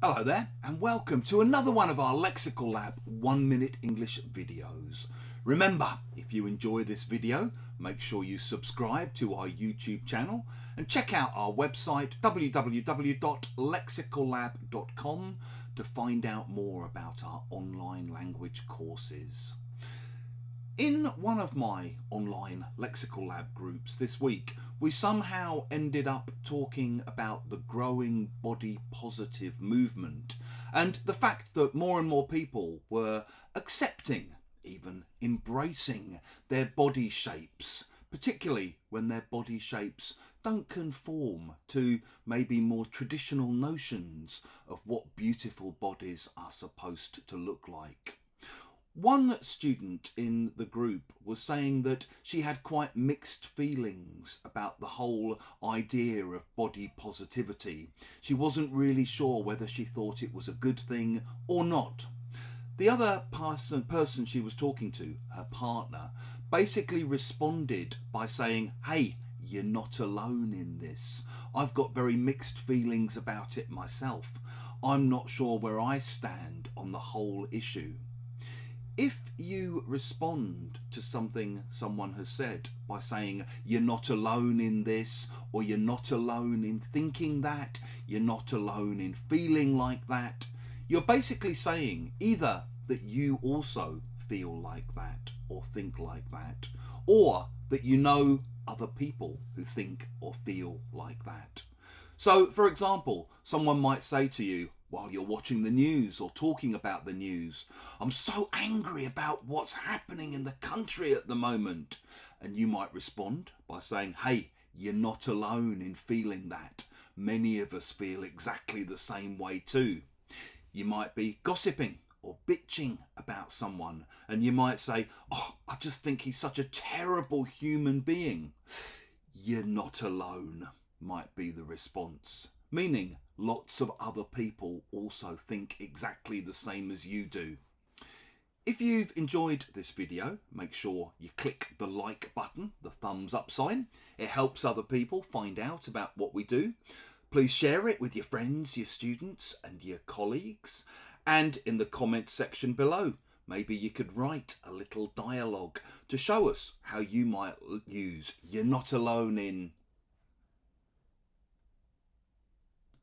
Hello there and welcome to another one of our Lexical Lab 1 minute English videos. Remember, if you enjoy this video, make sure you subscribe to our YouTube channel and check out our website www.lexicallab.com to find out more about our online language courses. In one of my online Lexical Lab groups this week, we somehow ended up talking about the growing body positive movement and the fact that more and more people were accepting, even embracing their body shapes, particularly when their body shapes don't conform to maybe more traditional notions of what beautiful bodies are supposed to look like. One student in the group was saying that she had quite mixed feelings about the whole idea of body positivity. She wasn't really sure whether she thought it was a good thing or not. The other person she was talking to, her partner, basically responded by saying, "Hey, you're not alone in this. I've got very mixed feelings about it myself. I'm not sure where I stand on the whole issue." If you respond to something someone has said by saying you're not alone in this, or you're not alone in thinking that, you're not alone in feeling like that, you're basically saying either that you also feel like that or think like that, or that you know other people who think or feel like that. So, for example, someone might say to you while you're watching the news or talking about the news, "I'm so angry about what's happening in the country at the moment." And you might respond by saying, "Hey, you're not alone in feeling that. Many of us feel exactly the same way too." You might be gossiping or bitching about someone, and you might say, "Oh, I just think he's such a terrible human being." "You're not alone," might be the response, meaning lots of other people also think exactly the same as you do. If you've enjoyed this video, make sure you click the like button, the thumbs up sign. It helps other people find out about what we do. Please share it with your friends, your students and your colleagues. And in the comment section below, maybe you could write a little dialogue to show us how you might use "you're not alone in"